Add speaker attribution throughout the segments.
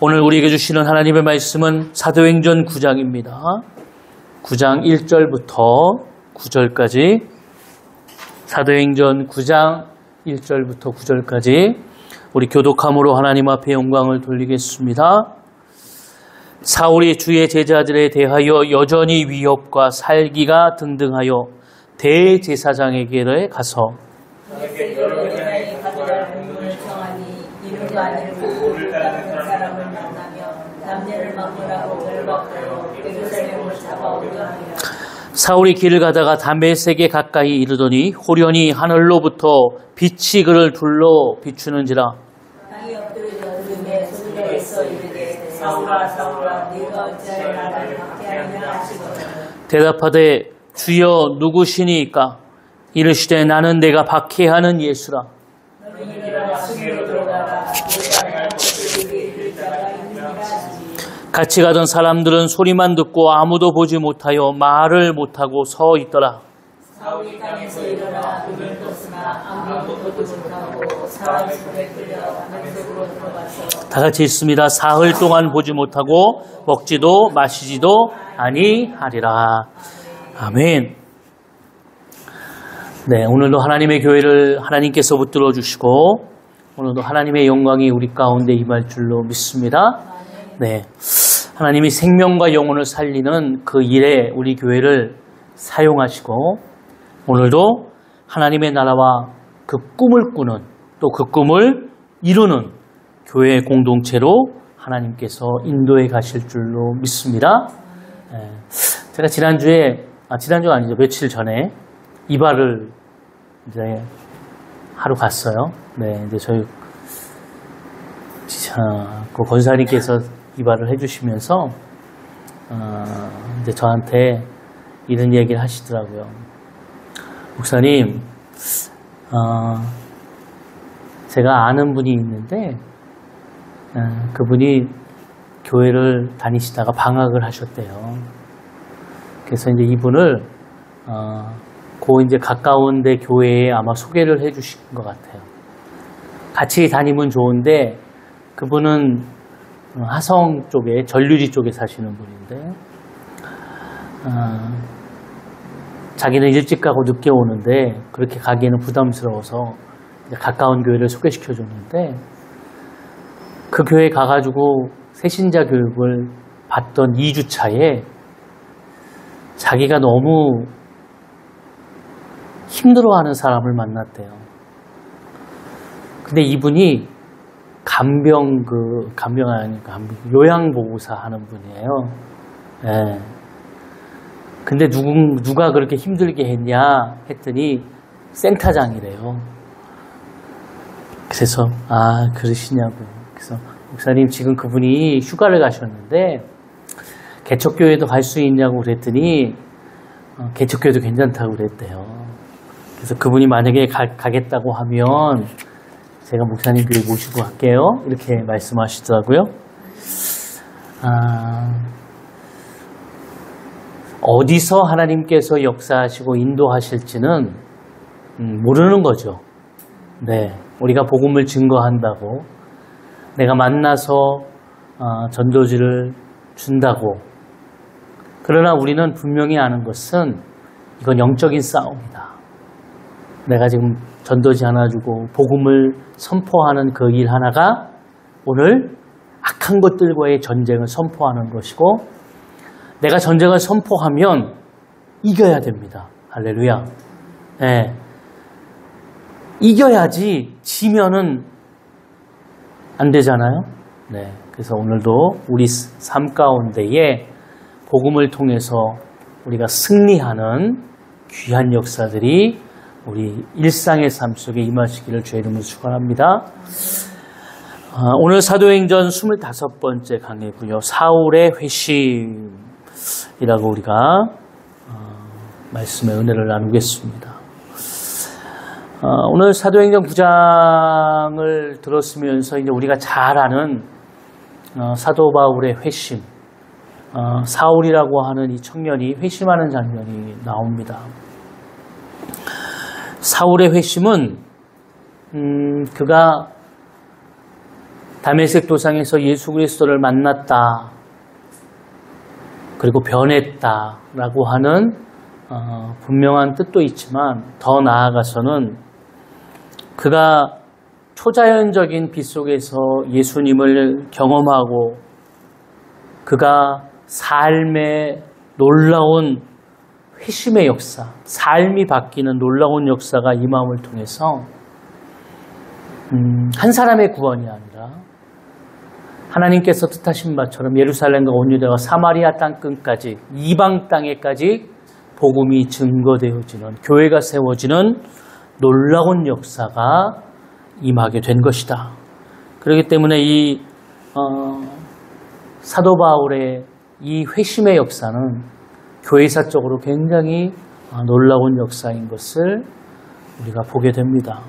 Speaker 1: 오늘 우리에게 주시는 하나님의 말씀은 사도행전 9장입니다. 9장 1절부터 9절까지 사도행전 9장 1절부터 9절까지 우리 교독함으로 하나님 앞에 영광을 돌리겠습니다. 사울이 주의 제자들에 대하여 여전히 위협과 살기가 등등하여 대제사장에게 가서 사울이 길을 가다가 다메섹에 가까이 이르더니 호련히 하늘로부터 빛이 그를 둘러 비추는지라. 대답하되 주여 누구시니까? 이르시되 나는 내가 박해하는 예수라. 같이 가던 사람들은 소리만 듣고 아무도 보지 못하여 말을 못하고 서 있더라. 사울이 땅에서 일어나 눈을 떴으나 아무도 보지 못하고 사람 손에 끌려 담에색으로 들어가서 다 같이 있습니다. 사흘 동안 보지 못하고 먹지도 마시지도 아니하리라. 아멘. 네, 오늘도 하나님의 교회를 하나님께서 붙들어 주시고 오늘도 하나님의 영광이 우리 가운데 임할 줄로 믿습니다. 네, 하나님이 생명과 영혼을 살리는 그 일에 우리 교회를 사용하시고 오늘도 하나님의 나라와 그 꿈을 꾸는 또 그 꿈을 이루는 교회 공동체로 하나님께서 인도해 가실 줄로 믿습니다. 네, 제가 지난주가 아니죠. 며칠 전에 이발을 이제 하러 갔어요. 네, 이제 저희 그 권사님께서 이발을 해주시면서 이제 저한테 이런 얘기를 하시더라고요. 목사님, 제가 아는 분이 있는데 그분이 교회를 다니시다가 방학을 하셨대요. 그래서 이제 이분을 이제 가까운 데 교회에 아마 소개를 해주신 것 같아요. 같이 다니면 좋은데 그분은 하성 쪽에 전류지 쪽에 사시는 분인데 자기는 일찍 가고 늦게 오는데 그렇게 가기에는 부담스러워서 가까운 교회를 소개시켜 줬는데 그 교회에 가가지고 새신자 교육을 받던 2주 차에 자기가 너무 힘들어하는 사람을 만났대요. 근데 이분이 요양보호사 하는 분이에요. 예. 근데 누가 그렇게 힘들게 했냐 했더니 센터장이래요. 그래서 그러시냐고. 그래서 목사님 지금 그분이 휴가를 가셨는데 개척교회도 갈 수 있냐고 그랬더니 개척교회도 괜찮다고 그랬대요. 그래서 그분이 만약에 가겠다고 하면 제가 목사님 교회 모시고 갈게요. 이렇게 말씀하시더라고요. 어디서 하나님께서 역사하시고 인도하실지는 모르는 거죠. 네, 우리가 복음을 증거한다고 내가 만나서 전도지를 준다고. 그러나 우리는 분명히 아는 것은 이건 영적인 싸움이다. 내가 지금 전도지 하나 주고 복음을 선포하는 그 일 하나가 오늘 악한 것들과의 전쟁을 선포하는 것이고 내가 전쟁을 선포하면 이겨야 됩니다. 할렐루야. 네. 이겨야지 지면은 안 되잖아요. 네. 그래서 오늘도 우리 삶 가운데에 복음을 통해서 우리가 승리하는 귀한 역사들이 우리 일상의 삶 속에 임하시기를 주의 이름으로 축원합니다. 오늘 사도행전 25번째 강의고요. 사울의 회심이라고 우리가 말씀의 은혜를 나누겠습니다. 오늘 사도행전 9장을 들었으면서 이제 우리가 잘 아는 사도 바울의 회심, 사울이라고 하는 이 청년이 회심하는 장면이 나옵니다. 사울의 회심은 그가 다메섹 도상에서 예수 그리스도를 만났다. 그리고 변했다라고 하는 분명한 뜻도 있지만 더 나아가서는 그가 초자연적인 빛 속에서 예수님을 경험하고 그가 삶의 놀라운 회심의 역사, 삶이 바뀌는 놀라운 역사가 이 마음을 통해서 한 사람의 구원이 아니라 하나님께서 뜻하신 바처럼 예루살렘과 온 유대와 사마리아 땅끝까지 이방 땅에까지 복음이 증거되어지는 교회가 세워지는 놀라운 역사가 임하게 된 것이다. 그렇기 때문에 이 사도 바울의 이 회심의 역사는 교회사적으로 굉장히 놀라운 역사인 것을 우리가 보게 됩니다.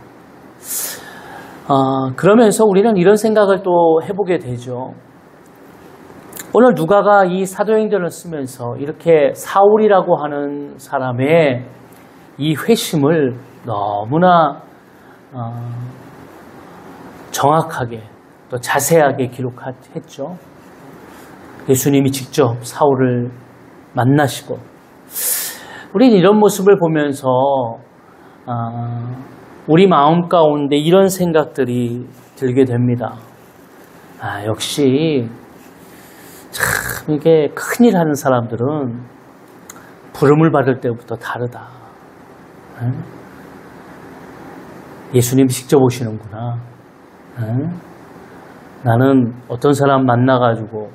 Speaker 1: 그러면서 우리는 이런 생각을 또 해보게 되죠. 오늘 누가가 이 사도행전을 쓰면서 이렇게 사울이라고 하는 사람의 이 회심을 너무나 정확하게 또 자세하게 기록했죠. 예수님이 직접 사울을 만나시고 우리는 이런 모습을 보면서 우리 마음 가운데 이런 생각들이 들게 됩니다. 역시 참 이게 큰일 하는 사람들은 부름을 받을 때부터 다르다. 예수님이 직접 오시는구나. 나는 어떤 사람 만나가지고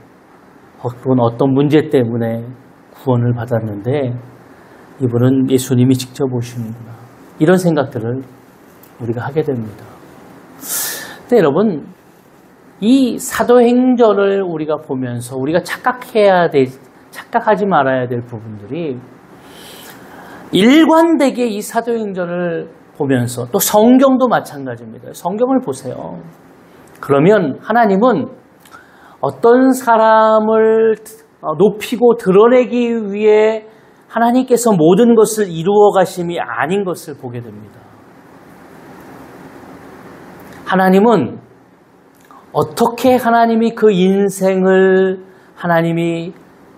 Speaker 1: 혹은 어떤 문제 때문에 구원을 받았는데 이분은 예수님이 직접 오시는구나. 이런 생각들을 우리가 하게 됩니다. 근데 여러분, 이 사도행전을 우리가 보면서 우리가 착각하지 말아야 될 부분들이 일관되게 이 사도행전을 보면서 또 성경도 마찬가지입니다. 성경을 보세요. 그러면 하나님은 어떤 사람을 높이고 드러내기 위해 하나님께서 모든 것을 이루어 가심이 아닌 것을 보게 됩니다. 하나님은 어떻게 하나님이 그 인생을 하나님이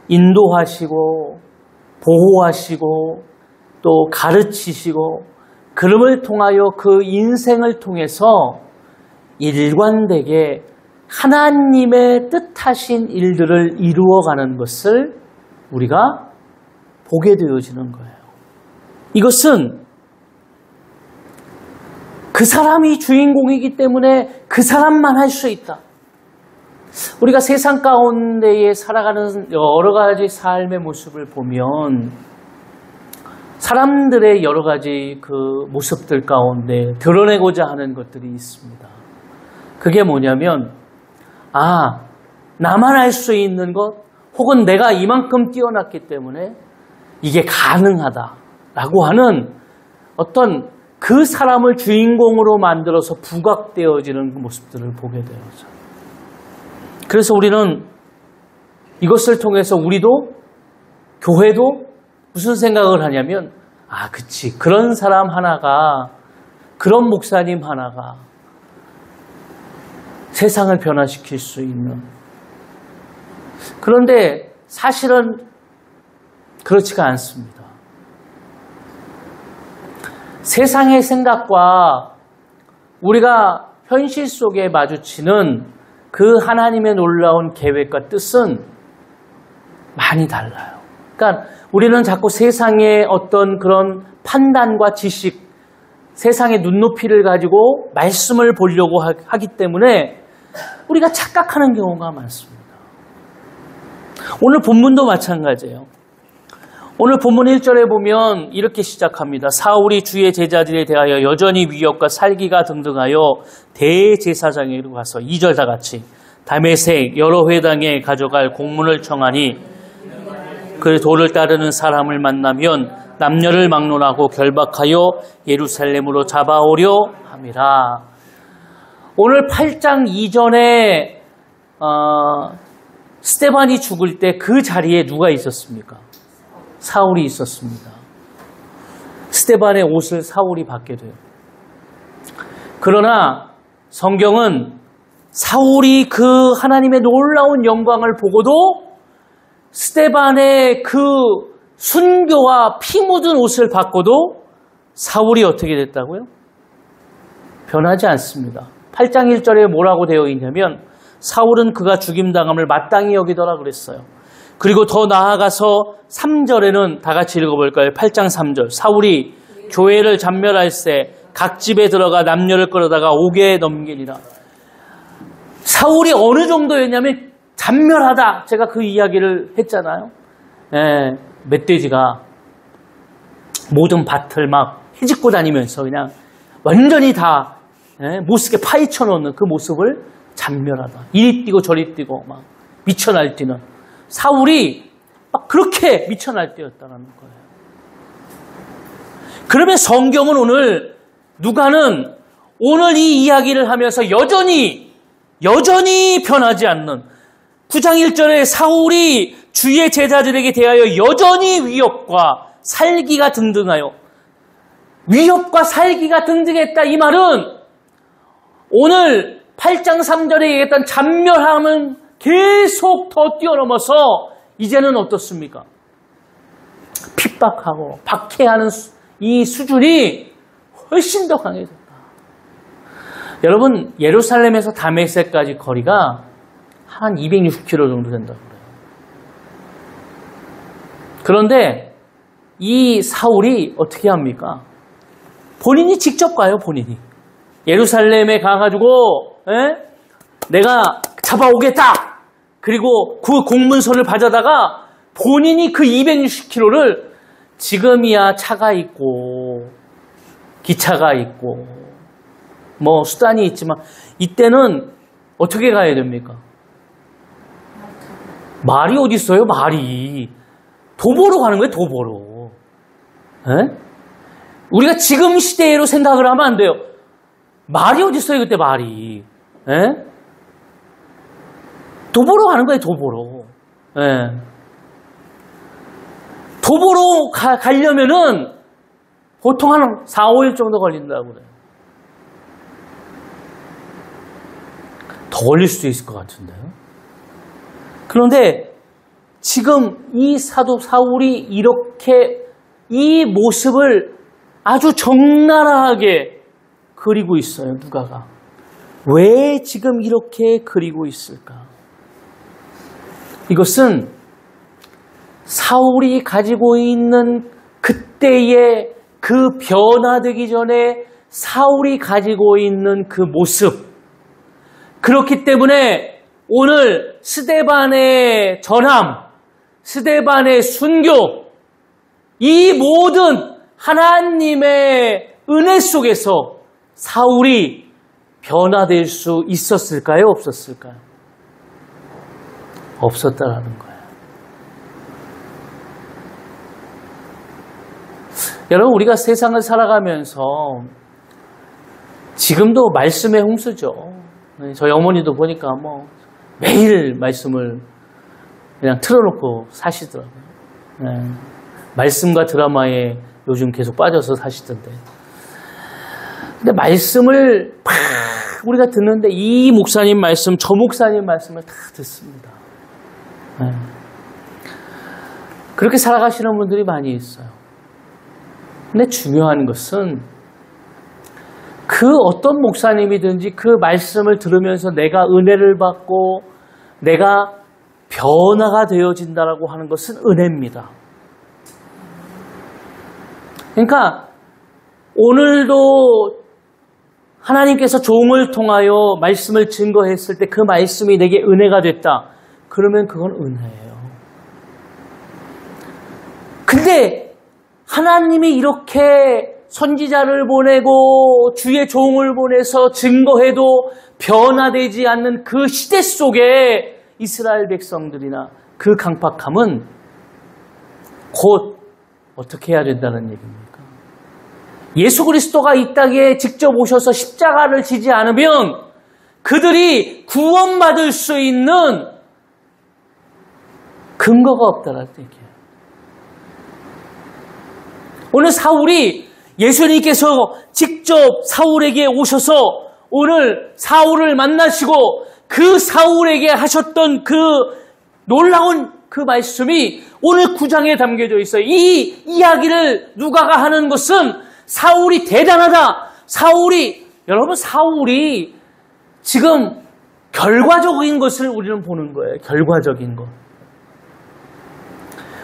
Speaker 1: 인도하시고 보호하시고 또 가르치시고 그름을 통하여 그 인생을 통해서 일관되게 하나님의 뜻하신 일들을 이루어가는 것을 우리가 보게 되어지는 거예요. 이것은 그 사람이 주인공이기 때문에 그 사람만 할 수 있다. 우리가 세상 가운데에 살아가는 여러 가지 삶의 모습을 보면 사람들의 여러 가지 그 모습들 가운데 드러내고자 하는 것들이 있습니다. 그게 뭐냐면 나만 할 수 있는 것 혹은 내가 이만큼 뛰어났기 때문에 이게 가능하다라고 하는 어떤 그 사람을 주인공으로 만들어서 부각되어지는 모습들을 보게 되어져. 그래서 우리는 이것을 통해서 우리도 교회도 무슨 생각을 하냐면 그치. 그런 사람 하나가 그런 목사님 하나가 세상을 변화시킬 수 있는 그런데 사실은 그렇지가 않습니다. 세상의 생각과 우리가 현실 속에 마주치는 그 하나님의 놀라운 계획과 뜻은 많이 달라요. 그러니까 우리는 자꾸 세상의 어떤 그런 판단과 지식, 세상의 눈높이를 가지고 말씀을 보려고 하기 때문에 우리가 착각하는 경우가 많습니다. 오늘 본문도 마찬가지예요. 오늘 본문 1절에 보면 이렇게 시작합니다. 사울이 주의 제자들에 대하여 여전히 위협과 살기가 등등하여 대제사장에게로 가서 2절 다 같이 다메섹 여러 회당에 가져갈 공문을 청하니 그 도를 따르는 사람을 만나면 남녀를 막론하고 결박하여 예루살렘으로 잡아오려 함이라. 오늘 8장 이전에 스데반이 죽을 때 그 자리에 누가 있었습니까? 사울이 있었습니다. 스데반의 옷을 사울이 받게 돼요. 그러나 성경은 사울이 그 하나님의 놀라운 영광을 보고도 스데반의 그 순교와 피 묻은 옷을 받고도 사울이 어떻게 됐다고요? 변하지 않습니다. 8장 1절에 뭐라고 되어 있냐면 사울은 그가 죽임당함을 마땅히 여기더라 그랬어요. 그리고 더 나아가서 3절에는 다 같이 읽어볼까요? 8장 3절. 사울이 교회를 잔멸할세 각 집에 들어가 남녀를 끌어다가 옥에 넘기니라. 사울이 어느 정도였냐면 잔멸하다. 제가 그 이야기를 했잖아요. 멧돼지가 모든 밭을 막 헤집고 다니면서 그냥 완전히 다 못쓰게 파헤쳐 놓는 그 모습을 잔멸하다. 이리 뛰고 저리 뛰고 막 미쳐 날뛰는 사울이 막 그렇게 미쳐 날뛰었다는 거예요. 그러면 성경은 오늘 누가는 오늘 이 이야기를 하면서 여전히 변하지 않는 9장 1절에 사울이 주의 제자들에게 대하여 여전히 위협과 살기가 등등하여 위협과 살기가 등등했다. 이 말은 오늘 8장 3절에 얘기했던 잔멸함은 계속 더 뛰어넘어서 이제는 어떻습니까? 핍박하고 박해하는 이 수준이 훨씬 더 강해졌다. 여러분, 예루살렘에서 다메섹까지 거리가 한 260km 정도 된다고 그래요. 그런데 이 사울이 어떻게 합니까? 본인이 직접 가요, 본인이. 예루살렘에 가가지고 내가 잡아오겠다. 그리고 그 공문서를 받아다가 본인이 그 260km를 지금이야 차가 있고 기차가 있고 뭐 수단이 있지만 이때는 어떻게 가야 됩니까? 말이 어디 있어요? 말이 도보로 가는 거예요. 도보로. 우리가 지금 시대로 생각을 하면 안 돼요. 말이 어디 있어요? 그때 말이. 도보로 가는 거예요. 도보로. 도보로 가려면은 보통 한 4, 5일 정도 걸린다고 그래요. 더 걸릴 수도 있을 것 같은데요. 그런데 지금 이 사도 사울이 이렇게 이 모습을 아주 적나라하게 그리고 있어요. 누가가. 왜 지금 이렇게 그리고 있을까? 이것은 사울이 가지고 있는 그때의 그 변화되기 전에 사울이 가지고 있는 그 모습. 그렇기 때문에 오늘 스데반의 전함, 스데반의 순교, 이 모든 하나님의 은혜 속에서 사울이 변화될 수 있었을까요? 없었을까요? 없었다라는 거예요. 여러분, 우리가 세상을 살아가면서 지금도 말씀의 홍수죠. 저희 어머니도 보니까 뭐 매일 말씀을 그냥 틀어놓고 사시더라고요. 말씀과 드라마에 요즘 계속 빠져서 사시던데. 근데 말씀을 막 우리가 듣는데 이 목사님 말씀, 저 목사님 말씀을 다 듣습니다. 그렇게 살아가시는 분들이 많이 있어요. 근데 중요한 것은 그 어떤 목사님이든지 그 말씀을 들으면서 내가 은혜를 받고 내가 변화가 되어진다라고 하는 것은 은혜입니다. 그러니까 오늘도 하나님께서 종을 통하여 말씀을 증거했을 때 그 말씀이 내게 은혜가 됐다. 그러면 그건 은혜예요. 근데 하나님이 이렇게 선지자를 보내고 주의 종을 보내서 증거해도 변화되지 않는 그 시대 속에 이스라엘 백성들이나 그 강팍함은 곧 어떻게 해야 된다는 얘기입니까? 예수 그리스도가 이 땅에 직접 오셔서 십자가를 지지 않으면 그들이 구원받을 수 있는 근거가 없다는 얘기예요. 오늘 사울이 예수님께서 직접 사울에게 오셔서 오늘 사울을 만나시고 그 사울에게 하셨던 그 놀라운 그 말씀이 오늘 9장에 담겨져 있어요. 이 이야기를 누가가 하는 것은 사울이 대단하다. 여러분 사울이 지금 결과적인 것을 우리는 보는 거예요. 결과적인 것.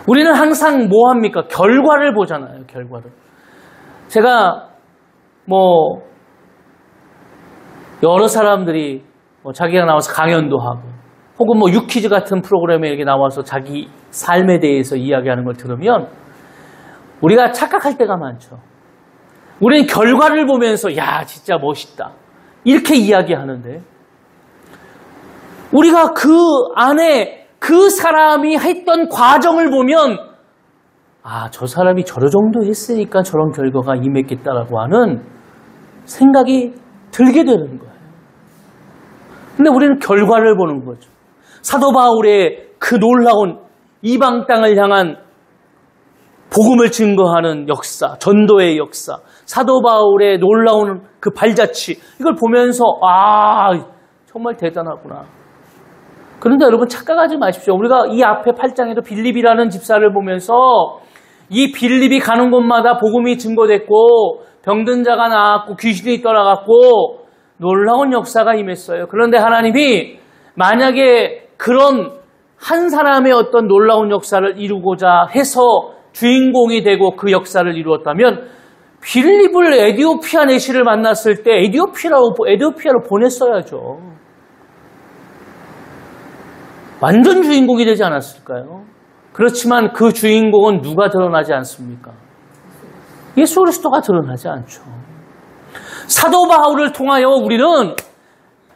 Speaker 1: 우리는 항상 뭐 합니까? 결과를 보잖아요. 결과를. 제가 여러 사람들이 자기가 나와서 강연도 하고 혹은 유퀴즈 같은 프로그램에 이렇게 나와서 자기 삶에 대해서 이야기하는 걸 들으면 우리가 착각할 때가 많죠. 우리는 결과를 보면서 야 진짜 멋있다 이렇게 이야기하는데 우리가 그 안에 그 사람이 했던 과정을 보면 저 사람이 저러 정도 했으니까 저런 결과가 임했겠다라고 하는 생각이 들게 되는 거예요. 근데 우리는 결과를 보는 거죠. 사도 바울의 그 놀라운 이방 땅을 향한 복음을 증거하는 역사, 전도의 역사, 사도 바울의 놀라운 그 발자취, 이걸 보면서 정말 대단하구나. 그런데 여러분 착각하지 마십시오. 우리가 이 앞에 8장에도 빌립이라는 집사를 보면서 이 빌립이 가는 곳마다 복음이 증거됐고 병든 자가 나았고 귀신이 떠나갔고 놀라운 역사가 임했어요. 그런데 하나님이 만약에 그런 한 사람의 어떤 놀라운 역사를 이루고자 해서 주인공이 되고 그 역사를 이루었다면 빌립을 에디오피아 내시를 만났을 때 에디오피아로 보냈어야죠. 완전 주인공이 되지 않았을까요? 그렇지만 그 주인공은 누가 드러나지 않습니까? 예수 그리스도가 드러나지 않죠. 사도 바울을 통하여 우리는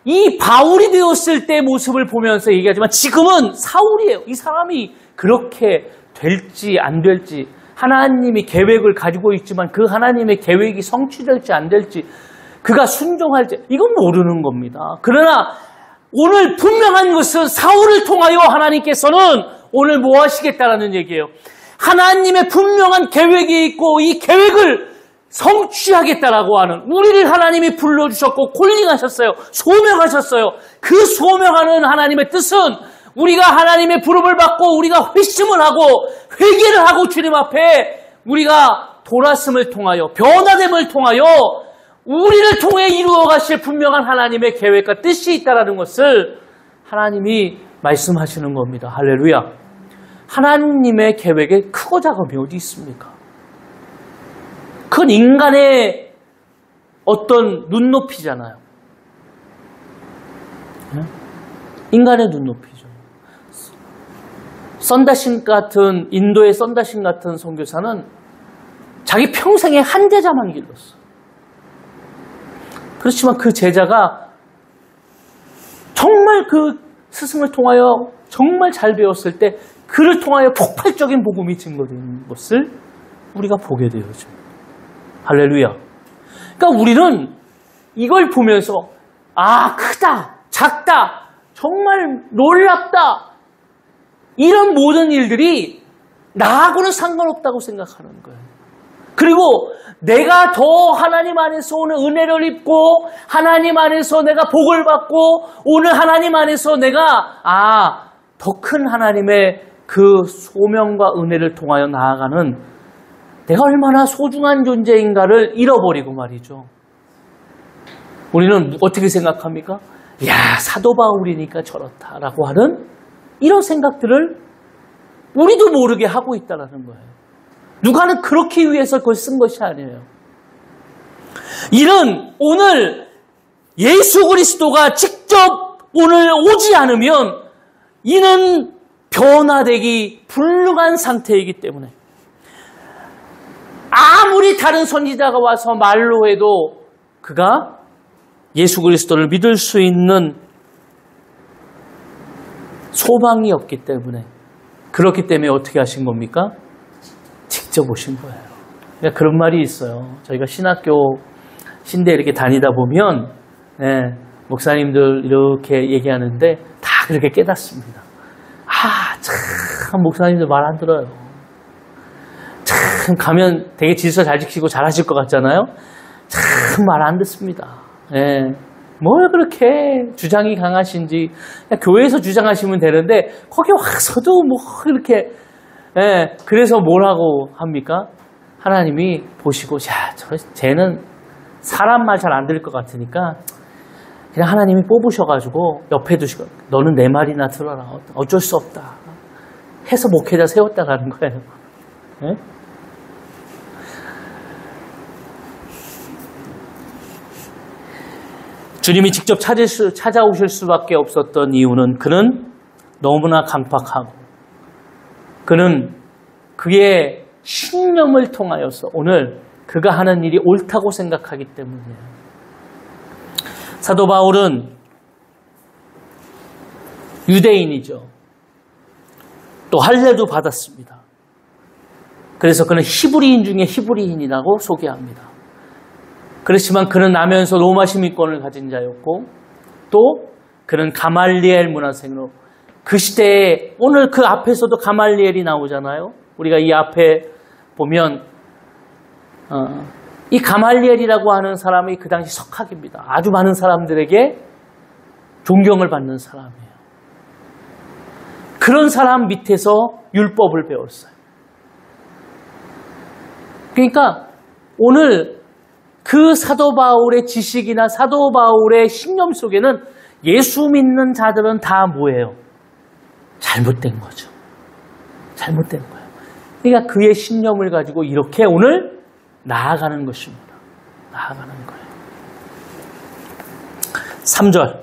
Speaker 1: 이 바울이 되었을 때 모습을 보면서 얘기하지만 지금은 사울이에요. 이 사람이 그렇게 될지 안 될지 하나님이 계획을 가지고 있지만 그 하나님의 계획이 성취될지 안 될지 그가 순종할지 이건 모르는 겁니다. 그러나 오늘 분명한 것은 사울을 통하여 하나님께서는 오늘 뭐 하시겠다라는 얘기예요. 하나님의 분명한 계획이 있고 이 계획을 성취하겠다라고 하는 우리를 하나님이 불러주셨고 콜링하셨어요. 소명하셨어요. 그 소명하는 하나님의 뜻은 우리가 하나님의 부름을 받고 우리가 회심을 하고 회개를 하고 주님 앞에 우리가 돌았음을 통하여 변화됨을 통하여 우리를 통해 이루어 가실 분명한 하나님의 계획과 뜻이 있다는 것을 하나님이 말씀하시는 겁니다. 할렐루야. 하나님의 계획에 크고 작음이 어디 있습니까? 그건 인간의 어떤 눈높이잖아요. 인간의 눈높이죠. 인도의 썬다신 같은 선교사는 자기 평생에 한 제자만 길렀어. 그렇지만 그 제자가 정말 그 스승을 통하여 정말 잘 배웠을 때 그를 통하여 폭발적인 복음이 증거된 것을 우리가 보게 되어죠. 할렐루야. 그러니까 우리는 이걸 보면서 크다, 작다, 정말 놀랍다 이런 모든 일들이 나하고는 상관없다고 생각하는 거예요. 그리고 내가 더 하나님 안에서 오늘 은혜를 입고 하나님 안에서 내가 복을 받고 오늘 하나님 안에서 내가 더 큰 하나님의 그 소명과 은혜를 통하여 나아가는 내가 얼마나 소중한 존재인가를 잃어버리고 말이죠. 우리는 어떻게 생각합니까? 사도 바울이니까 저렇다라고 하는 이런 생각들을 우리도 모르게 하고 있다는 거예요. 누가는 그렇게 위해서 그걸 쓴 것이 아니에요. 이는 오늘 예수 그리스도가 직접 오늘 오지 않으면 이는 변화되기 불능한 상태이기 때문에 아무리 다른 선지자가 와서 말로 해도 그가 예수 그리스도를 믿을 수 있는 소망이 없기 때문에 그렇기 때문에 어떻게 하신 겁니까? 직접 오신 거예요. 그러니까 그런 말이 있어요. 저희가 신학교 신대 이렇게 다니다 보면 목사님들 이렇게 얘기하는데 다 그렇게 깨닫습니다. 참 목사님들 말 안 들어요. 참 가면 되게 질서 잘 지키고 잘 하실 것 같잖아요. 참 말 안 듣습니다. 뭘 그렇게 주장이 강하신지 그냥 교회에서 주장하시면 되는데 거기 와서도 뭐 이렇게 그래서 뭐라고 합니까? 하나님이 보시고 쟤는 사람 말 잘 안 들을 것 같으니까 그냥 하나님이 뽑으셔가지고 옆에 두시고 너는 내 말이나 들어라. 어쩔 수 없다. 해서 목회자 세웠다라는 거예요. 네? 주님이 직접 찾아오실 수밖에 없었던 이유는 그는 너무나 강팍하고 그는 그의 신념을 통하여서 오늘 그가 하는 일이 옳다고 생각하기 때문이에요. 사도 바울은 유대인이죠. 또 할례도 받았습니다. 그래서 그는 히브리인 중에 히브리인이라고 소개합니다. 그렇지만 그는 나면서 로마 시민권을 가진 자였고 또 그는 가말리엘 문화생으로 그 시대에 오늘 그 앞에서도 가말리엘이 나오잖아요. 우리가 이 앞에 보면 이 가말리엘이라고 하는 사람이 그 당시 석학입니다. 아주 많은 사람들에게 존경을 받는 사람이에요. 그런 사람 밑에서 율법을 배웠어요. 그러니까 오늘 그 사도 바울의 지식이나 사도 바울의 신념 속에는 예수 믿는 자들은 다 뭐예요? 잘못된 거죠. 잘못된 거예요. 그러니까 그의 신념을 가지고 이렇게 오늘 나아가는 것입니다. 나아가는 거예요. 3절.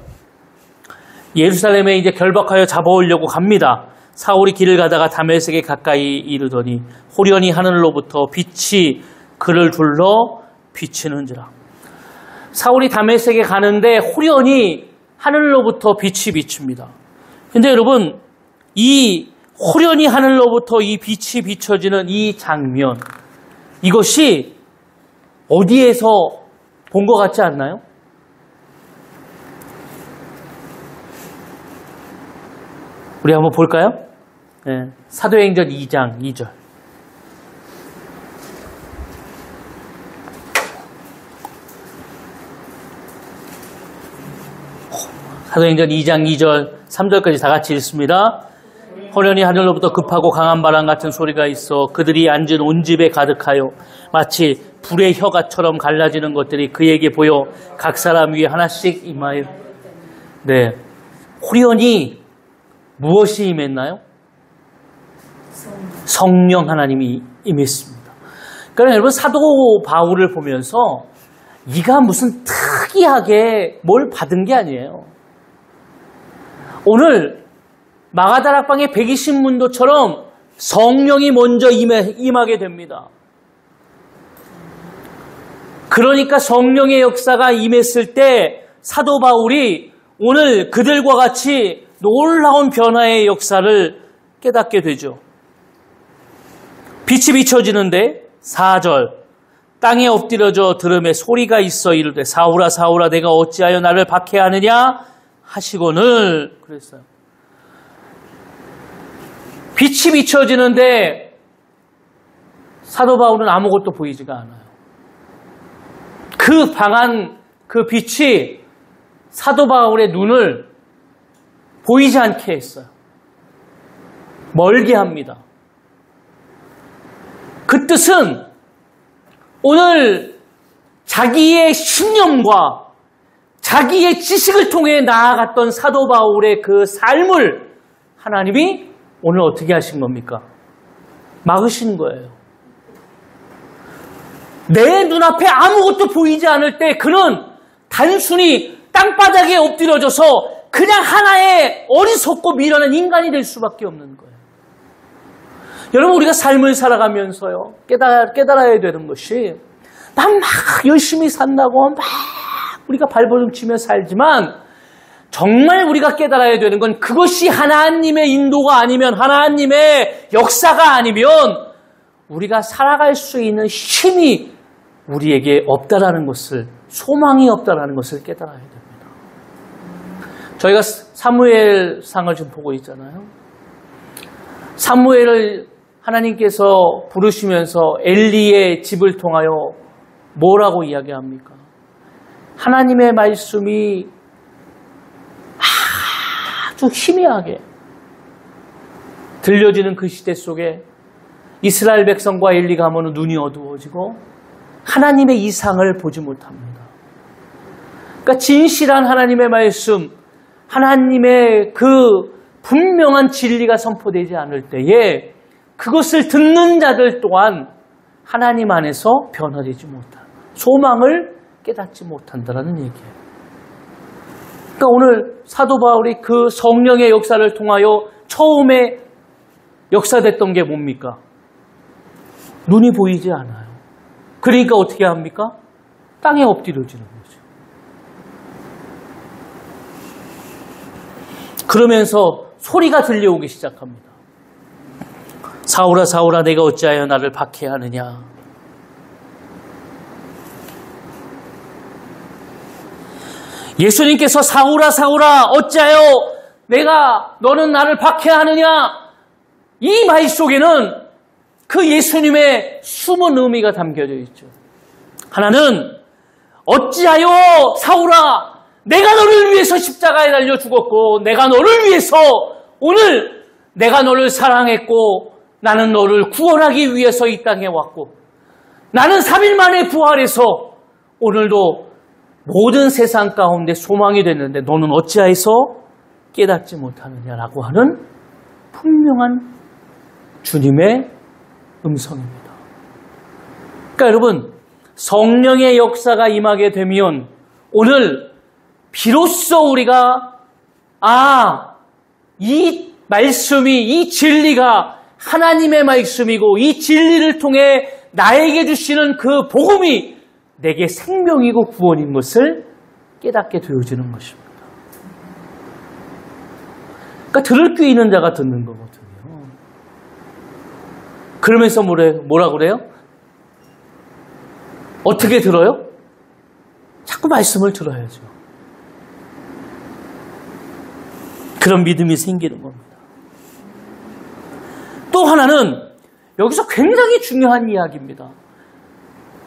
Speaker 1: 예루살렘에 이제 결박하여 잡아오려고 갑니다. 사울이 길을 가다가 다메섹에 가까이 이르더니 호련히 하늘로부터 빛이 그를 둘러 비치는지라. 사울이 다메섹에 가는데 호련히 하늘로부터 빛이 비칩니다. 근데 여러분, 이 호련히 하늘로부터 이 빛이 비춰지는 이 장면, 이것이 어디에서 본 것 같지 않나요? 우리 한번 볼까요? 네, 사도행전 2장 2절. 사도행전 2장 2절 3절까지 다 같이 읽습니다. 호련히 하늘로부터 급하고 강한 바람 같은 소리가 있어 그들이 앉은 온 집에 가득하여 마치 불의 혀가처럼 갈라지는 것들이 그에게 보여 각 사람 위에 하나씩 임하여. 네, 호련히 무엇이 임했나요? 성령 하나님이 임했습니다. 그러니까 여러분 사도 바울을 보면서 이가 무슨 특이하게 뭘 받은 게 아니에요. 오늘 마가다락방의 120문도처럼 성령이 먼저 임하게 됩니다. 그러니까 성령의 역사가 임했을 때 사도 바울이 오늘 그들과 같이 놀라운 변화의 역사를 깨닫게 되죠. 빛이 비춰지는데 4절 땅에 엎드려져 들음에 소리가 있어 이르되 사울아 사울아 내가 어찌하여 나를 박해하느냐 하시거늘 그랬어요. 빛이 비춰지는데 사도 바울은 아무것도 보이지가 않아요. 그 방한 그 빛이 사도 바울의 눈을 보이지 않게 했어요. 멀게 합니다. 그 뜻은 오늘 자기의 신념과 자기의 지식을 통해 나아갔던 사도 바울의 그 삶을 하나님이 오늘 어떻게 하신 겁니까? 막으신 거예요. 내 눈앞에 아무것도 보이지 않을 때 그는 단순히 땅바닥에 엎드려져서 그냥 하나의 어리석고 미련한 인간이 될 수밖에 없는 거예요. 여러분 우리가 삶을 살아가면서요 깨달아야 되는 것이 난 막 열심히 산다고 막 우리가 발버둥 치며 살지만 정말 우리가 깨달아야 되는 건 그것이 하나님의 인도가 아니면 하나님의 역사가 아니면 우리가 살아갈 수 있는 힘이 우리에게 없다라는 것을 소망이 없다라는 것을 깨달아야 됩니다. 저희가 사무엘상을 지금 보고 있잖아요. 사무엘을 하나님께서 부르시면서 엘리의 집을 통하여 뭐라고 이야기합니까? 하나님의 말씀이 아주 희미하게 들려지는 그 시대 속에 이스라엘 백성과 엘리 가문은 눈이 어두워지고 하나님의 이상을 보지 못합니다. 그러니까 진실한 하나님의 말씀, 하나님의 그 분명한 진리가 선포되지 않을 때에 그것을 듣는 자들 또한 하나님 안에서 변화되지 못한, 소망을 깨닫지 못한다라는 얘기예요. 그러니까 오늘 사도 바울이 그 성령의 역사를 통하여 처음에 역사됐던 게 뭡니까? 눈이 보이지 않아요. 그러니까 어떻게 합니까? 땅에 엎드려지는 거죠. 그러면서 소리가 들려오기 시작합니다. 사울아 사울아 내가 어찌하여 나를 박해하느냐. 예수님께서 사울아 사울아 어찌하여 너는 나를 박해하느냐. 이 말 속에는 그 예수님의 숨은 의미가 담겨져 있죠. 하나는 어찌하여 사울아 내가 너를 위해서 십자가에 달려 죽었고 내가 너를 위해서 오늘 내가 너를 사랑했고 나는 너를 구원하기 위해서 이 땅에 왔고 나는 3일 만에 부활해서 오늘도 모든 세상 가운데 소망이 됐는데 너는 어찌하여서 깨닫지 못하느냐라고 하는 분명한 주님의 음성입니다. 그러니까 여러분 성령의 역사가 임하게 되면 오늘 비로소 우리가 이 말씀이 이 진리가 하나님의 말씀이고 이 진리를 통해 나에게 주시는 그 복음이 내게 생명이고 구원인 것을 깨닫게 되어지는 것입니다. 그러니까 들을 귀 있는 자가 듣는 거거든요. 그러면서 뭐라 그래요? 어떻게 들어요? 자꾸 말씀을 들어야죠. 그런 믿음이 생기는 겁니다. 또 하나는 여기서 굉장히 중요한 이야기입니다.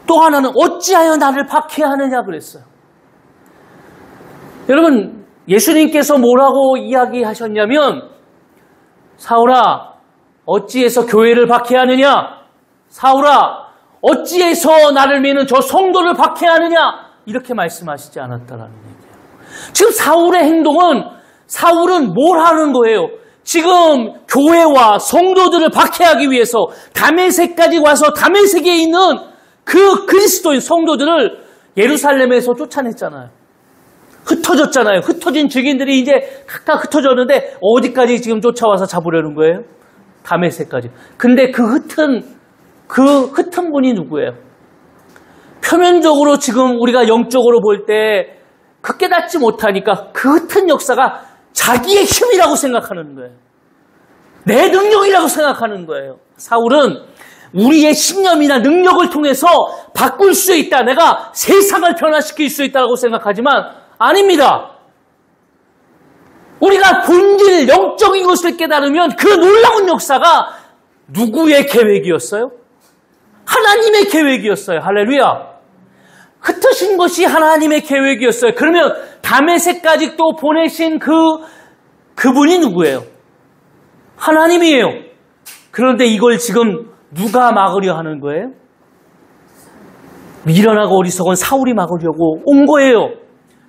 Speaker 1: 또 하나는 어찌하여 나를 박해하느냐 그랬어요. 여러분 예수님께서 뭐라고 이야기하셨냐면 사울아 어찌해서 교회를 박해하느냐. 사울아 어찌해서 나를 믿는 저 성도를 박해하느냐. 이렇게 말씀하시지 않았다라는 얘기예요. 지금 사울은 뭘 하는 거예요? 지금 교회와 성도들을 박해하기 위해서 다메섹까지 와서 다메섹에 있는 그 그리스도인 성도들을 예루살렘에서 쫓아냈잖아요. 흩어졌잖아요. 흩어진 증인들이 이제 각각 흩어졌는데 어디까지 지금 쫓아와서 잡으려는 거예요? 다메섹까지. 근데 그 흩은 분이 누구예요? 표면적으로 지금 우리가 영적으로 볼 때 그 깨닫지 못하니까 그 흩은 역사가 자기의 힘이라고 생각하는 거예요. 내 능력이라고 생각하는 거예요. 사울은 우리의 신념이나 능력을 통해서 바꿀 수 있다. 내가 세상을 변화시킬 수 있다고 생각하지만 아닙니다. 우리가 본질, 영적인 것을 깨달으면 그 놀라운 역사가 누구의 계획이었어요? 하나님의 계획이었어요. 할렐루야. 흩으신 것이 하나님의 계획이었어요. 그러면 다메섹까지 또 보내신 그분이 누구예요? 하나님이에요. 그런데 이걸 지금 누가 막으려 하는 거예요? 미련하고 어리석은 사울이 막으려고 온 거예요.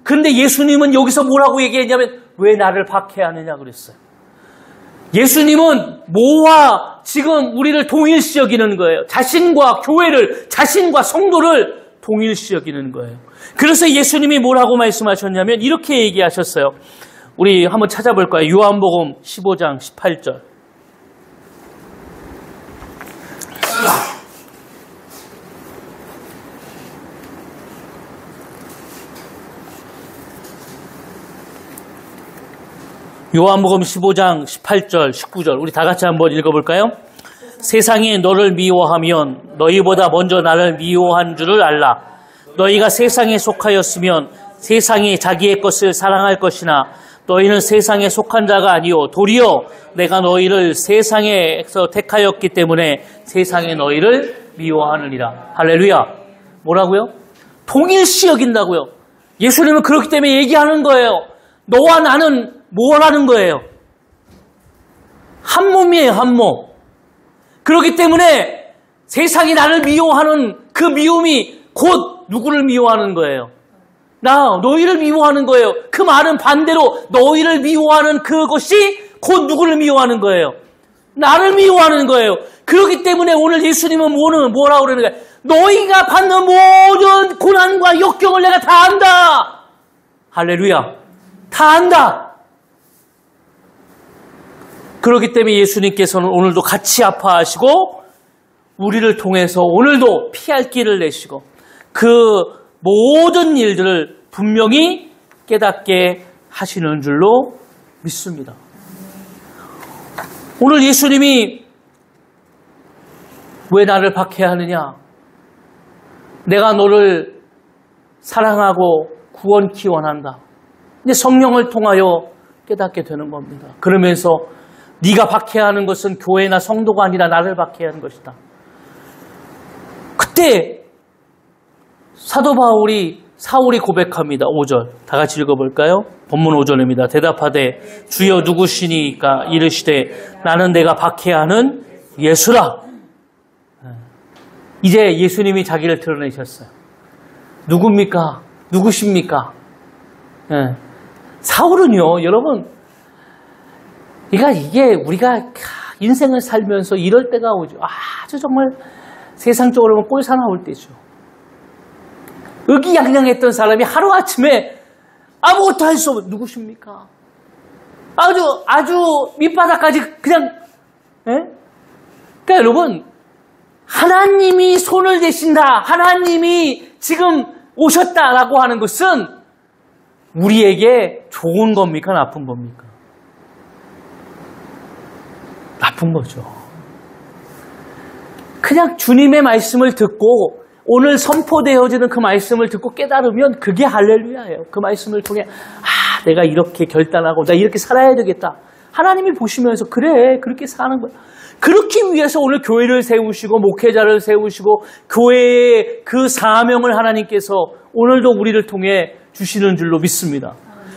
Speaker 1: 그런데 예수님은 여기서 뭐라고 얘기했냐면 왜 나를 박해하느냐 그랬어요. 예수님은 뭐와 지금 우리를 동일시 여기는 거예요. 자신과 교회를, 자신과 성도를 동일시 여기는 거예요. 그래서 예수님이 뭐라고 말씀하셨냐면 이렇게 얘기하셨어요. 우리 한번 찾아볼까요? 요한복음 15장 18절. 요한복음 15장 18절 19절 우리 다 같이 한번 읽어볼까요? 세상이 너를 미워하면 너희보다 먼저 나를 미워한 줄을 알라. 너희가 세상에 속하였으면 세상이 자기의 것을 사랑할 것이나 너희는 세상에 속한 자가 아니요 도리어 내가 너희를 세상에서 택하였기 때문에 세상에 너희를 미워하느니라. 할렐루야. 뭐라고요? 동일시 여긴다고요. 예수님은 그렇기 때문에 얘기하는 거예요. 너와 나는 뭐라는 거예요? 한 몸이에요, 한 몸. 그렇기 때문에 세상이 나를 미워하는 그 미움이 곧 누구를 미워하는 거예요? 너희를 미워하는 거예요. 그 말은 반대로 너희를 미워하는 그것이 곧 누구를 미워하는 거예요? 나를 미워하는 거예요. 그렇기 때문에 오늘 예수님은 뭐라고 그러는 거예요? 너희가 받는 모든 고난과 역경을 내가 다 안다. 할렐루야. 다 안다. 그렇기 때문에 예수님께서는 오늘도 같이 아파하시고 우리를 통해서 오늘도 피할 길을 내시고 그 모든 일들을 분명히 깨닫게 하시는 줄로 믿습니다. 오늘 예수님이 왜 나를 박해하느냐? 내가 너를 사랑하고 구원케 원한다. 근데 성령을 통하여 깨닫게 되는 겁니다. 그러면서 네가 박해하는 것은 교회나 성도가 아니라 나를 박해하는 것이다. 그때 사도 사울이 고백합니다. 5절 다 같이 읽어볼까요? 본문 5절입니다. 대답하되 주여 누구시니까 이르시되 나는 내가 박해하는 예수라. 이제 예수님이 자기를 드러내셨어요. 누굽니까? 누구십니까? 사울은요, 여러분, 그러니까 이게 우리가 인생을 살면서 이럴 때가 오죠. 아주 정말 세상적으로 보면 꼴사 나올 때죠. 의기양양했던 사람이 하루아침에 아무것도 할 수 없는 누구십니까? 아주 밑바닥까지 그냥 그러니까 여러분 하나님이 손을 대신다. 하나님이 지금 오셨다라고 하는 것은 우리에게 좋은 겁니까? 나쁜 겁니까? 나쁜 거죠. 그냥 주님의 말씀을 듣고 오늘 선포되어지는 그 말씀을 듣고 깨달으면 그게 할렐루야예요. 그 말씀을 통해 내가 이렇게 결단하고 나 이렇게 살아야 되겠다. 하나님이 보시면서 그래 그렇게 사는 거야. 그렇기 위해서 오늘 교회를 세우시고 목회자를 세우시고 교회의 그 사명을 하나님께서 오늘도 우리를 통해 주시는 줄로 믿습니다.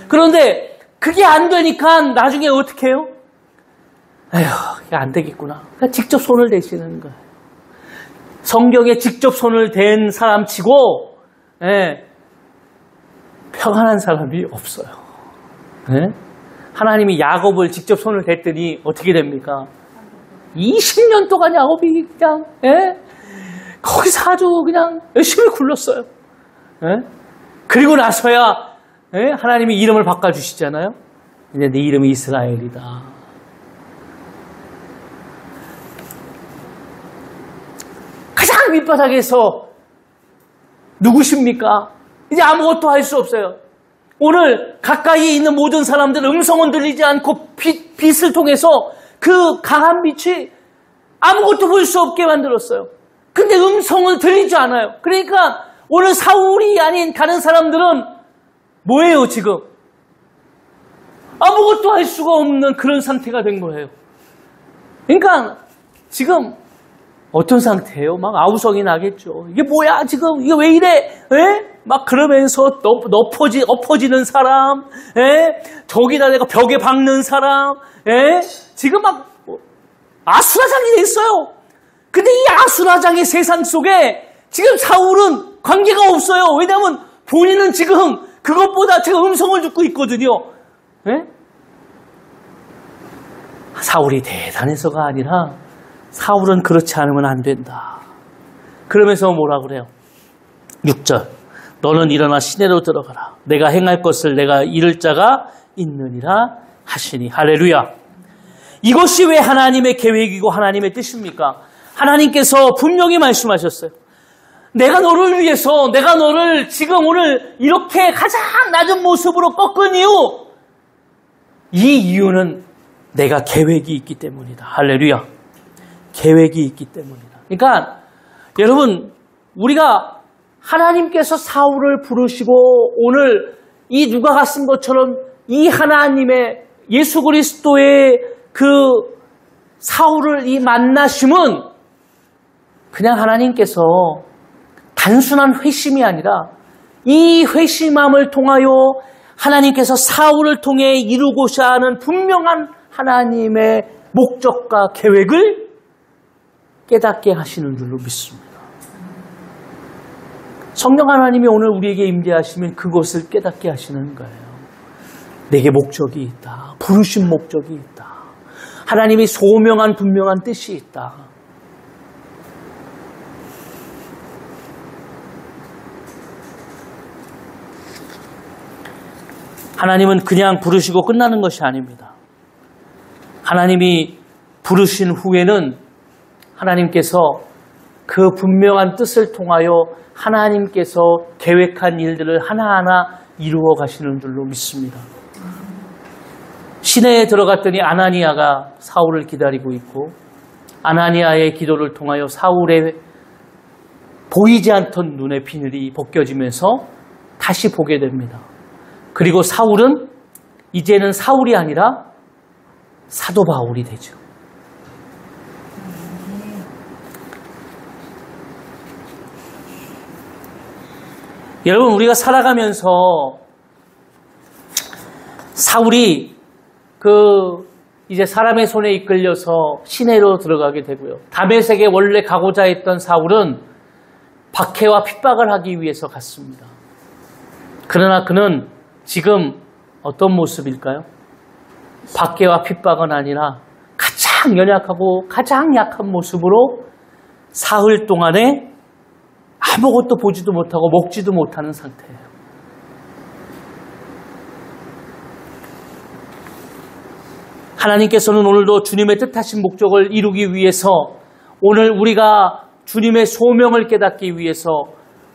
Speaker 1: 그런데 그게 안 되니까 나중에 어떻게 해요? 에휴, 이게 안 되겠구나. 그러니까 직접 손을 대시는 거예요. 성경에 직접 손을 댄 사람 치고 평안한 사람이 없어요. 하나님이 야곱을 직접 손을 댔더니 어떻게 됩니까? 20년 동안 야곱이 그냥 거기서 아주 그냥 열심히 굴렀어요. 그리고 나서야 하나님이 이름을 바꿔주시잖아요. 근데 네 이름이 이스라엘이다. 가장 밑바닥에서 누구십니까? 이제 아무것도 할 수 없어요. 오늘 가까이에 있는 모든 사람들은 음성은 들리지 않고 빛을 통해서 그 강한 빛이 아무것도 볼 수 없게 만들었어요. 근데 음성은 들리지 않아요. 그러니까 오늘 사울이 아닌 다른 사람들은 뭐예요 지금? 아무것도 할 수가 없는 그런 상태가 된 거예요. 그러니까 지금 어떤 상태예요? 막 아우성이 나겠죠. 이게 뭐야 지금? 이게 왜 이래? 막 그러면서 엎어지는 사람, 저기다 내가 벽에 박는 사람, 지금 막 아수라장이 됐어요. 근데 이 아수라장의 세상 속에 지금 사울은 관계가 없어요. 왜냐하면 본인은 지금 그것보다 지금 음성을 듣고 있거든요. 사울이 대단해서가 아니라 사울은 그렇지 않으면 안 된다. 그러면서 뭐라 그래요? 6절 너는 일어나 시내로 들어가라. 내가 행할 것을 내가 이룰 자가 있느니라 하시니. 할렐루야. 이것이 왜 하나님의 계획이고 하나님의 뜻입니까? 하나님께서 분명히 말씀하셨어요. 내가 너를 위해서 내가 너를 지금 오늘 이렇게 가장 낮은 모습으로 꺾은 이유, 이 이유는 내가 계획이 있기 때문이다. 할렐루야. 계획이 있기 때문이다. 그러니까 여러분 우리가 하나님께서 사울을 부르시고 오늘 이 누가가 쓴 것처럼 이 하나님의 예수 그리스도의 그 사울을 이 만나심은 그냥 하나님께서 단순한 회심이 아니라 이 회심함을 통하여 하나님께서 사울을 통해 이루고자 하는 분명한 하나님의 목적과 계획을 깨닫게 하시는 줄로 믿습니다. 성령 하나님이 오늘 우리에게 임재하시면 그것을 깨닫게 하시는 거예요. 내게 목적이 있다. 부르신 목적이 있다. 하나님이 소명한 분명한 뜻이 있다. 하나님은 그냥 부르시고 끝나는 것이 아닙니다. 하나님이 부르신 후에는 하나님께서 그 분명한 뜻을 통하여 하나님께서 계획한 일들을 하나하나 이루어 가시는 줄로 믿습니다. 시내에 들어갔더니 아나니아가 사울을 기다리고 있고 아나니아의 기도를 통하여 사울의 보이지 않던 눈의 비늘이 벗겨지면서 다시 보게 됩니다. 그리고 사울은 이제는 사울이 아니라 사도 바울이 되죠. 여러분, 우리가 살아가면서 사울이 이제 사람의 손에 이끌려서 시내로 들어가게 되고요. 다메섹에 원래 가고자 했던 사울은 박해와 핍박을 하기 위해서 갔습니다. 그러나 그는 지금 어떤 모습일까요? 박해와 핍박은 아니라 가장 연약하고 가장 약한 모습으로 사흘 동안에 아무것도 보지도 못하고 먹지도 못하는 상태예요. 하나님께서는 오늘도 주님의 뜻하신 목적을 이루기 위해서 오늘 우리가 주님의 소명을 깨닫기 위해서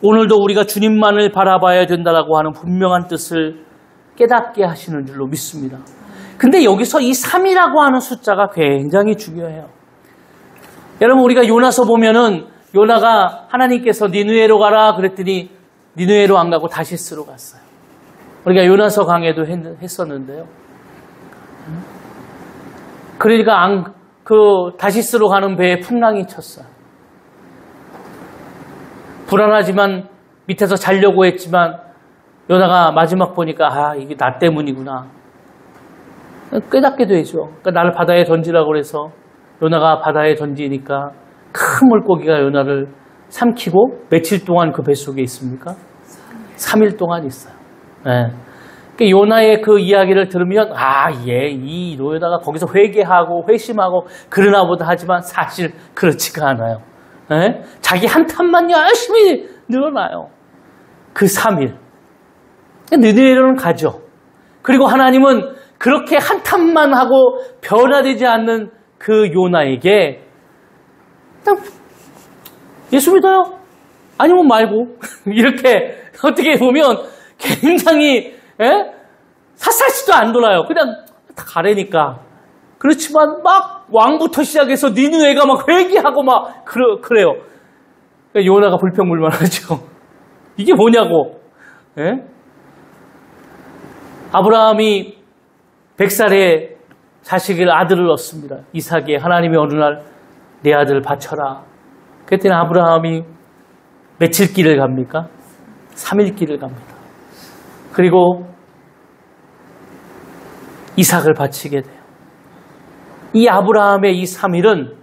Speaker 1: 오늘도 우리가 주님만을 바라봐야 된다라고 하는 분명한 뜻을 깨닫게 하시는 줄로 믿습니다. 근데 여기서 이 3이라고 하는 숫자가 굉장히 중요해요. 여러분, 우리가 요나서 보면은 요나가 하나님께서 니느웨로 가라 그랬더니 니느웨로 안 가고 다시스로 갔어요. 우리가 요나서 강해도 했었는데요. 그러니까 다시스로 가는 배에 풍랑이 쳤어요. 불안하지만 밑에서 자려고 했지만 요나가 마지막 보니까 이게 나 때문이구나. 깨닫게 되죠. 그러니까 나를 바다에 던지라고 그래서 요나가 바다에 던지니까 큰 물고기가 요나를 삼키고 며칠 동안 그 뱃속에 있습니까? 3일 동안 있어요. 네. 그러니까 요나의 그 이야기를 들으면 이 요나가 거기서 회개하고 회심하고 그러나 보다 하지만 사실 그렇지가 않아요. 네? 자기 한탄만 열심히 늘어나요. 그 3일. 느느웨로는 가죠. 그리고 하나님은 그렇게 한탄만 하고 변화되지 않는 그 요나에게 예수 믿어요? 아니면 말고 이렇게 어떻게 보면 굉장히 샅샅이도 안 돌아요. 그냥 다 가래니까. 그렇지만 막 왕부터 시작해서 니느웨가 막 회개하고 막 그래요. 그러니까 요나가 불평불만하죠. 이게 뭐냐고. 아브라함이 100살에 자식을 아들을 얻습니다. 이삭에 하나님이 어느 날 내 아들을 바쳐라. 그랬더니 아브라함이 며칠 길을 갑니까? 3일 길을 갑니다. 그리고 이삭을 바치게 돼요. 이 아브라함의 이 3일은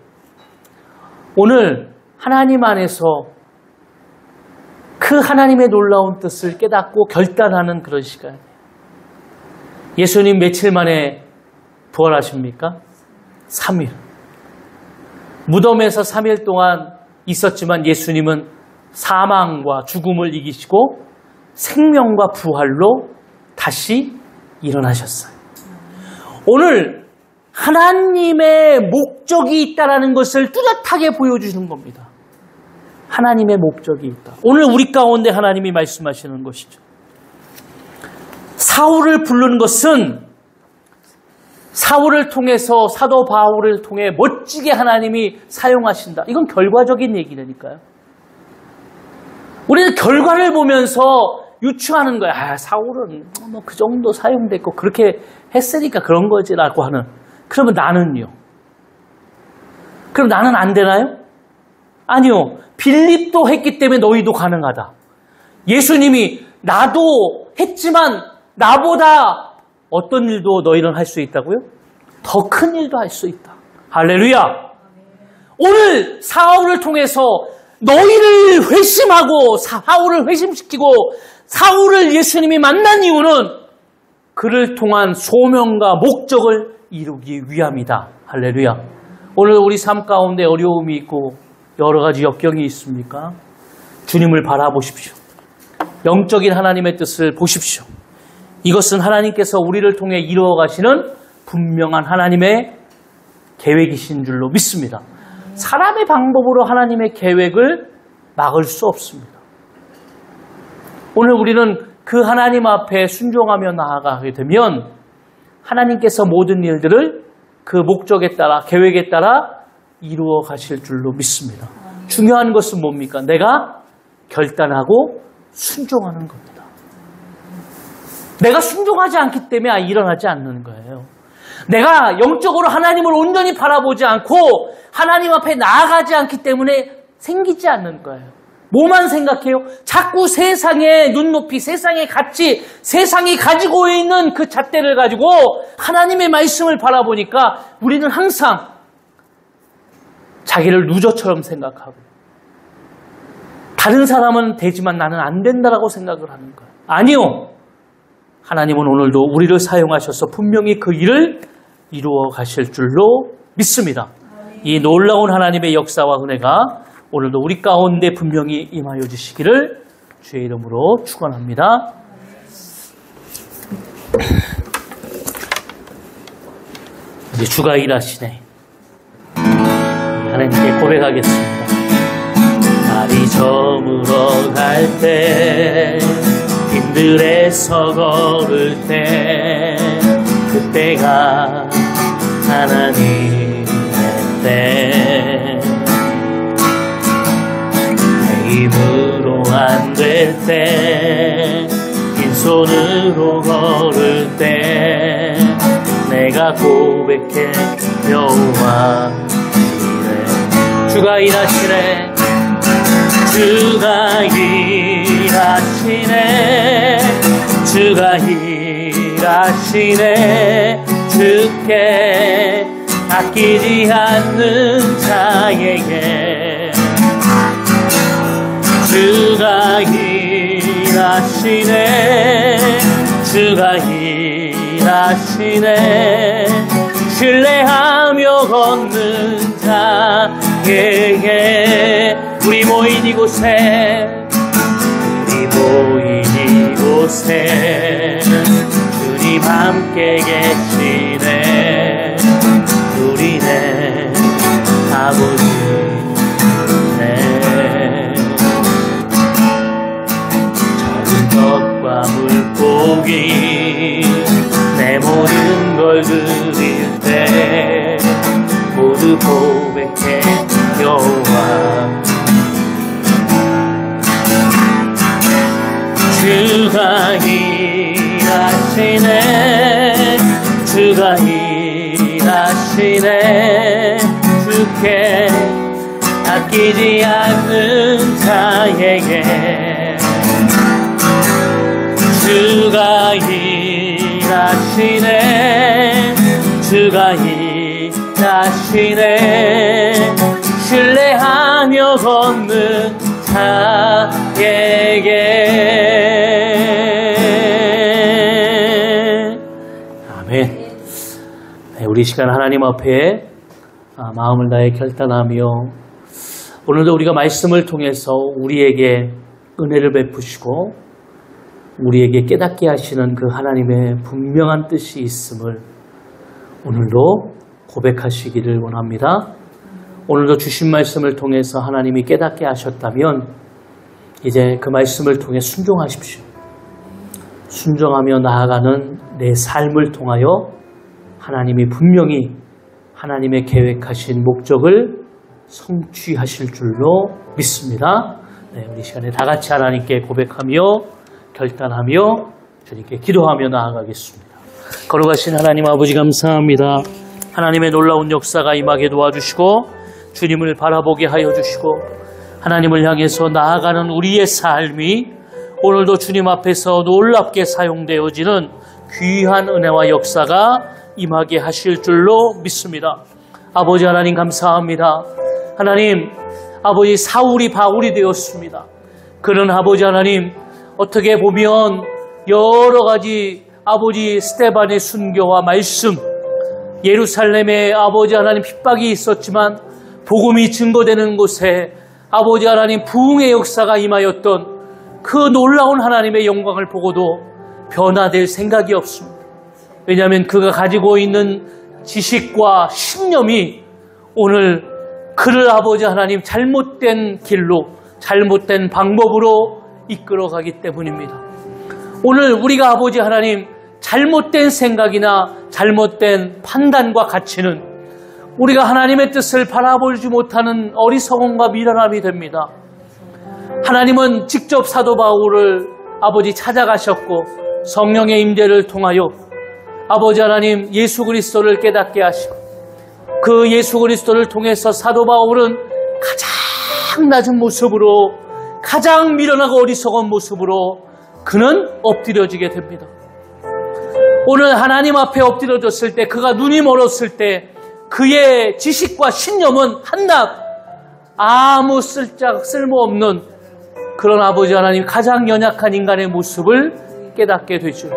Speaker 1: 오늘 하나님 안에서 그 하나님의 놀라운 뜻을 깨닫고 결단하는 그런 시간이에요. 예수님 며칠 만에 부활하십니까? 3일. 무덤에서 3일 동안 있었지만 예수님은 사망과 죽음을 이기시고 생명과 부활로 다시 일어나셨어요. 오늘 하나님의 목적이 있다는 것을 뚜렷하게 보여주시는 겁니다. 하나님의 목적이 있다. 오늘 우리 가운데 하나님이 말씀하시는 것이죠. 사울을 부른 것은 사울을 통해서 사도 바울을 통해 멋지게 하나님이 사용하신다. 이건 결과적인 얘기라니까요. 우리는 결과를 보면서 유추하는 거야. 사울은 뭐 그 정도 사용됐고 그렇게 했으니까 그런 거지라고 하는. 그러면 나는요? 그럼 나는 안 되나요? 아니요. 빌립도 했기 때문에 너희도 가능하다. 예수님이 나도 했지만 나보다 어떤 일도 너희는 할 수 있다고요? 더 큰 일도 할 수 있다. 할렐루야. 오늘 사울을 통해서 너희를 회심하고 사울을 회심시키고 사울을 예수님이 만난 이유는 그를 통한 소명과 목적을 이루기 위함이다. 할렐루야. 오늘 우리 삶 가운데 어려움이 있고 여러 가지 역경이 있습니까? 주님을 바라보십시오. 영적인 하나님의 뜻을 보십시오. 이것은 하나님께서 우리를 통해 이루어 가시는 분명한 하나님의 계획이신 줄로 믿습니다. 사람의 방법으로 하나님의 계획을 막을 수 없습니다. 오늘 우리는 그 하나님 앞에 순종하며 나아가게 되면 하나님께서 모든 일들을 그 목적에 따라 계획에 따라 이루어 가실 줄로 믿습니다. 중요한 것은 뭡니까? 내가 결단하고 순종하는 겁니다. 내가 순종하지 않기 때문에 일어나지 않는 거예요. 내가 영적으로 하나님을 온전히 바라보지 않고 하나님 앞에 나아가지 않기 때문에 생기지 않는 거예요. 뭐만 생각해요? 자꾸 세상의 눈높이, 세상의 가치, 세상이 가지고 있는 그 잣대를 가지고 하나님의 말씀을 바라보니까 우리는 항상 자기를 루저처럼 생각하고 다른 사람은 되지만 나는 안 된다라고 생각을 하는 거예요. 아니요. 하나님은 오늘도 우리를 사용하셔서 분명히 그 일을 이루어 가실 줄로 믿습니다. 이 놀라운 하나님의 역사와 은혜가 오늘도 우리 가운데 분명히 임하여 주시기를 주의 이름으로 축원합니다. 이제 주가 일하시네. 하나님께 고백하겠습니다. 날이 저물어 갈 때, 힘들에서 걸을 때, 그때가 하나님의 때. 내 힘으로 안 될 때, 빈손으로 걸을 때, 내가 고백해 여호와 이래. 주가 일하시네. 주가 일하시네. 주가 일하시네. 주께 아끼지 않는 자에게 주가 일하시네. 주가 일하시네. 신뢰하며 걷는 자에게 우리 모인 이곳에 주님 함께 계시네. 우리네 아버지네. 적은 것과 물고기 내 모든 걸 드릴 때 모두 고백해 여호와. 주가 일하시네. 주가 일하시네. 주께 아끼지 않는 자에게 주가 일하시네. 주가 일하시네. 신뢰하며 걷는 자에게. 아멘. 네, 우리 시간 하나님 앞에 마음을 다해 결단하며 오늘도 우리가 말씀을 통해서 우리에게 은혜를 베푸시고 우리에게 깨닫게 하시는 그 하나님의 분명한 뜻이 있음을 오늘도 고백하시기를 원합니다. 오늘도 주신 말씀을 통해서 하나님이 깨닫게 하셨다면 이제 그 말씀을 통해 순종하십시오. 순종하며 나아가는 내 삶을 통하여 하나님이 분명히 하나님의 계획하신 목적을 성취하실 줄로 믿습니다. 네, 우리 시간에 다 같이 하나님께 고백하며 결단하며 주님께 기도하며 나아가겠습니다. 걸어가신 하나님 아버지 감사합니다. 하나님의 놀라운 역사가 임하게 도와주시고 주님을 바라보게 하여 주시고 하나님을 향해서 나아가는 우리의 삶이 오늘도 주님 앞에서 놀랍게 사용되어지는 귀한 은혜와 역사가 임하게 하실 줄로 믿습니다. 아버지 하나님 감사합니다. 하나님, 아버지 사울이 바울이 되었습니다. 그런 아버지 하나님, 어떻게 보면 여러 가지 아버지 스데반의 순교와 말씀, 예루살렘에 아버지 하나님 핍박이 있었지만 복음이 증거되는 곳에 아버지 하나님 부흥의 역사가 임하였던 그 놀라운 하나님의 영광을 보고도 변화될 생각이 없습니다. 왜냐하면 그가 가지고 있는 지식과 신념이 오늘 그를 아버지 하나님 잘못된 길로, 잘못된 방법으로 이끌어가기 때문입니다. 오늘 우리가 아버지 하나님 잘못된 생각이나 잘못된 판단과 가치는 우리가 하나님의 뜻을 바라보지 못하는 어리석음과 미련함이 됩니다. 하나님은 직접 사도 바울을 아버지 찾아가셨고 성령의 임재를 통하여 아버지 하나님 예수 그리스도를 깨닫게 하시고 그 예수 그리스도를 통해서 사도 바울은 가장 낮은 모습으로, 가장 미련하고 어리석은 모습으로 그는 엎드려지게 됩니다. 오늘 하나님 앞에 엎드려졌을 때, 그가 눈이 멀었을 때 그의 지식과 신념은 한낱 아무 쓸모없는 그런 아버지 하나님 가장 연약한 인간의 모습을 깨닫게 되죠.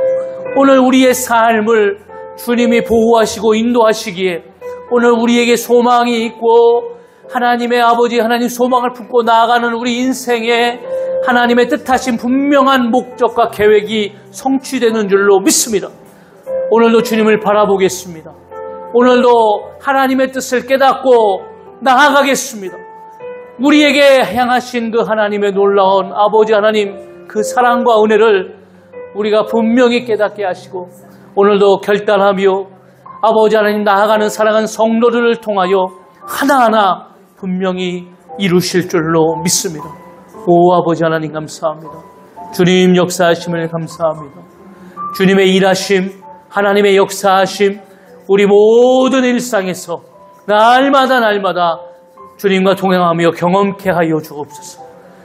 Speaker 1: 오늘 우리의 삶을 주님이 보호하시고 인도하시기에 오늘 우리에게 소망이 있고 하나님의 아버지 하나님 소망을 품고 나아가는 우리 인생에 하나님의 뜻하신 분명한 목적과 계획이 성취되는 줄로 믿습니다. 오늘도 주님을 바라보겠습니다. 오늘도 하나님의 뜻을 깨닫고 나아가겠습니다. 우리에게 향하신 그 하나님의 놀라운 아버지 하나님 그 사랑과 은혜를 우리가 분명히 깨닫게 하시고 오늘도 결단하며 아버지 하나님 나아가는 사랑하는 성도들을 통하여 하나하나 분명히 이루실 줄로 믿습니다. 오 아버지 하나님 감사합니다. 주님 역사하심을 감사합니다. 주님의 일하심, 하나님의 역사하심, 우리 모든 일상에서 날마다 주님과 동행하며 경험케 하여 주옵소서.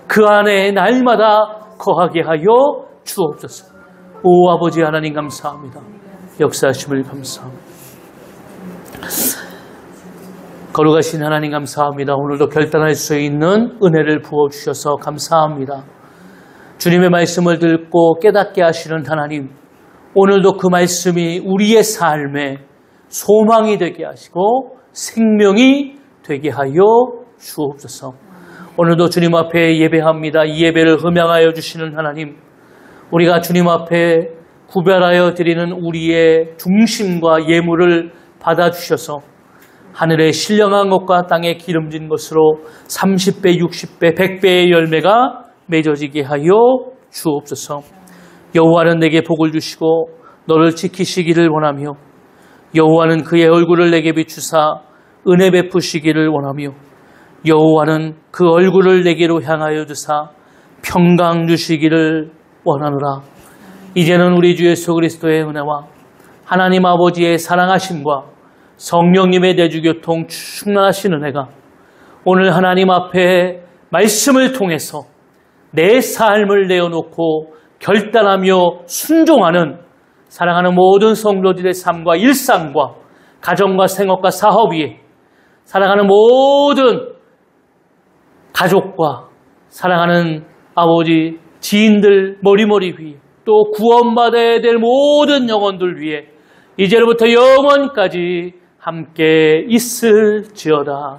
Speaker 1: 그 안에 날마다 거하게 하여 주옵소서. 오 아버지 하나님 감사합니다. 역사하심을 감사합니다. 거룩하신 하나님 감사합니다. 오늘도 결단할 수 있는 은혜를 부어주셔서 감사합니다. 주님의 말씀을 듣고 깨닫게 하시는 하나님, 오늘도 그 말씀이 우리의 삶에 소망이 되게 하시고 생명이 되게 하여 주옵소서. 오늘도 주님 앞에 예배합니다. 이 예배를 흠양하여 주시는 하나님, 우리가 주님 앞에 구별하여 드리는 우리의 중심과 예물을 받아주셔서 하늘의 신령한 것과 땅에 기름진 것으로 30배, 60배, 100배의 열매가 맺어지게 하여 주옵소서. 여호와는 내게 복을 주시고 너를 지키시기를 원하며 여호와는 그의 얼굴을 내게 비추사 은혜 베푸시기를 원하며 여호와는 그 얼굴을 내게로 향하여 주사 평강 주시기를 원하노라. 이제는 우리 주 예수 그리스도의 은혜와 하나님 아버지의 사랑하심과 성령님의 내주교통 충만하신 은혜가 오늘 하나님 앞에 말씀을 통해서 내 삶을 내어놓고 결단하며 순종하는 사랑하는 모든 성도들의 삶과 일상과 가정과 생업과 사업 위에 사랑하는 모든 가족과 사랑하는 아버지 지인들 머리머리 위에 또 구원받아야 될 모든 영혼들 위에 이제로부터 영원까지 함께 있을지어다.